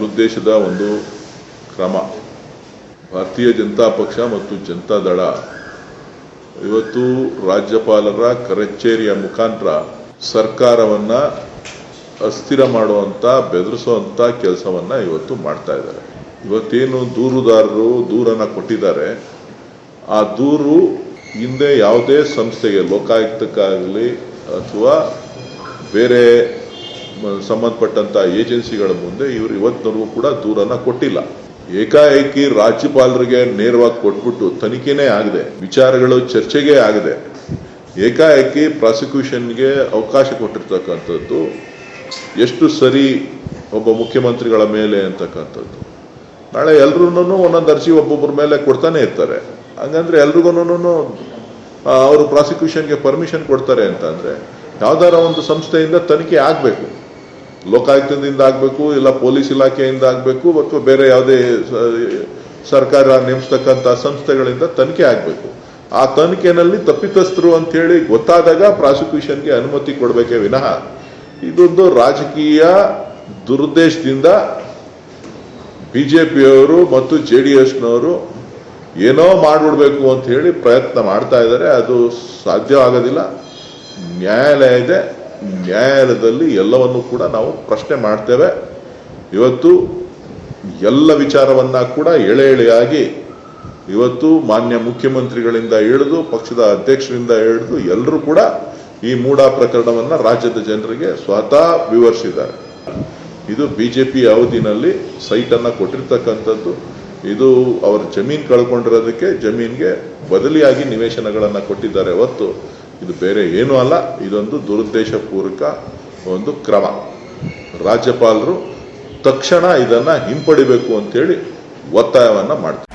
ದುರುದ್ದೇಶದ ಒಂದು ಕ್ರಮ. ಭಾರತೀಯ ಜನತಾ ಪಕ್ಷ ಮತ್ತು ಜನತಾದಳ ಇವತ್ತು ರಾಜ್ಯಪಾಲರ ಕಚೇರಿಯ ಮುಖಾಂತರ ಸರ್ಕಾರವನ್ನ ಅಸ್ಥಿರ ಮಾಡುವಂತ ಬೆದರಿಸುವಂತ ಕೆಲಸವನ್ನ ಇವತ್ತು ಮಾಡ್ತಾ ಇದ್ದಾರೆ. ಇವತ್ತೇನು ದೂರುದಾರರು ದೂರನ್ನ ಕೊಟ್ಟಿದ್ದಾರೆ, ಆ ದೂರು ಹಿಂದೆ ಯಾವುದೇ ಸಂಸ್ಥೆಗೆ, ಲೋಕಾಯುಕ್ತಕ್ಕಾಗಲಿ ಅಥವಾ ಬೇರೆ ಸಂಬಂಧಪಟ್ಟಂತ ಏಜೆನ್ಸಿಗಳ ಮುಂದೆ ಇವರು ಇವತ್ತಿನವರೆಗೂ ಕೂಡ ದೂರನ್ನ ಕೊಟ್ಟಿಲ್ಲ. ಏಕಾಏಕಿ ರಾಜ್ಯಪಾಲರಿಗೆ ನೇರವಾಗಿ ಕೊಟ್ಬಿಟ್ಟು ತನಿಖೆನೇ ಆಗದೆ, ವಿಚಾರಗಳು ಚರ್ಚೆಗೆ ಆಗದೆ, ಏಕಾಏಕಿ ಪ್ರಾಸಿಕ್ಯೂಷನ್ಗೆ ಅವಕಾಶ ಕೊಟ್ಟಿರ್ತಕ್ಕಂಥದ್ದು ಎಷ್ಟು ಸರಿ ಒಬ್ಬ ಮುಖ್ಯಮಂತ್ರಿಗಳ ಮೇಲೆ ಅಂತಕ್ಕಂಥದ್ದು. ನಾಳೆ ಎಲ್ರೂ ಒಂದೊಂದು ಅರ್ಜಿ ಒಬ್ಬೊಬ್ಬರ ಮೇಲೆ ಕೊಡ್ತಾನೆ ಇರ್ತಾರೆ. ಹಂಗಂದ್ರೆ ಎಲ್ರಿಗೂ ಅವರು ಪ್ರಾಸಿಕ್ಯೂಷನ್ಗೆ ಪರ್ಮಿಷನ್ ಕೊಡ್ತಾರೆ ಅಂತಂದ್ರೆ ಯಾವ್ದಾರ ಒಂದು ಸಂಸ್ಥೆಯಿಂದ ತನಿಖೆ ಆಗಬೇಕು. ಲೋಕಾಯುಕ್ತದಿಂದ ಆಗಬೇಕು, ಇಲ್ಲ ಪೊಲೀಸ್ ಇಲಾಖೆಯಿಂದ ಆಗಬೇಕು, ಅಥವಾ ಬೇರೆ ಯಾವುದೇ ಸರ್ಕಾರ ನೇಮಿಸ್ತಕ್ಕಂಥ ಸಂಸ್ಥೆಗಳಿಂದ ತನಿಖೆ ಆಗಬೇಕು. ಆ ತನಿಖೆನಲ್ಲಿ ತಪ್ಪಿತಸ್ಥರು ಅಂತ ಹೇಳಿ ಗೊತ್ತಾದಾಗ ಪ್ರಾಸಿಕ್ಯೂಷನ್ಗೆ ಅನುಮತಿ ಕೊಡಬೇಕೇ ವಿನಃ ಇದೊಂದು ರಾಜಕೀಯ ದುರುದ್ದೇಶದಿಂದ ಬಿಜೆಪಿಯವರು ಮತ್ತು JDSನವರು ಏನೋ ಮಾಡಿಬಿಡ್ಬೇಕು ಅಂತ ಹೇಳಿ ಪ್ರಯತ್ನ ಮಾಡ್ತಾ ಇದ್ದಾರೆ. ಅದು ಸಾಧ್ಯವಾಗೋದಿಲ್ಲ. ನ್ಯಾಯಾಲಯ ಇದೆ, ನ್ಯಾಯಾಲಯದಲ್ಲಿ ಎಲ್ಲವನ್ನೂ ಕೂಡ ನಾವು ಪ್ರಶ್ನೆ ಮಾಡ್ತೇವೆ. ಇವತ್ತು ಎಲ್ಲ ವಿಚಾರವನ್ನ ಕೂಡ ಎಳೆ ಎಳೆಯಾಗಿ ಇವತ್ತು ಮಾನ್ಯ ಮುಖ್ಯಮಂತ್ರಿಗಳಿಂದ ಹಿಡಿದು ಪಕ್ಷದ ಅಧ್ಯಕ್ಷರಿಂದ ಹಿಡಿದು ಎಲ್ಲರೂ ಕೂಡ ಈ ಮೂಡ ಪ್ರಕರಣವನ್ನ ರಾಜ್ಯದ ಜನರಿಗೆ ಸ್ವತಃ ವಿವರಿಸಿದ್ದಾರೆ. ಇದು ಬಿಜೆಪಿ ಅವಧಿನಲ್ಲಿ ಸೈಟ್ ಅನ್ನ ಕೊಟ್ಟಿರ್ತಕ್ಕಂಥದ್ದು. ಇದು ಅವರ ಜಮೀನು ಕಳ್ಕೊಂಡಿರೋದಕ್ಕೆ ಜಮೀನಿಗೆ ಬದಲಿಯಾಗಿ ನಿವೇಶನಗಳನ್ನ ಕೊಟ್ಟಿದ್ದಾರೆ ಹೊತ್ತು ಇದು ಬೇರೆ ಏನೂ ಅಲ್ಲ. ಇದೊಂದು ದುರುದ್ದೇಶಪೂರ್ವಕ ಒಂದು ಕ್ರಮ. ರಾಜ್ಯಪಾಲರು ತಕ್ಷಣ ಇದನ್ನ ಹಿಂಪಡಿಬೇಕು ಅಂತೇಳಿ ಒತ್ತಾಯವನ್ನ ಮಾಡ್ತಾರೆ.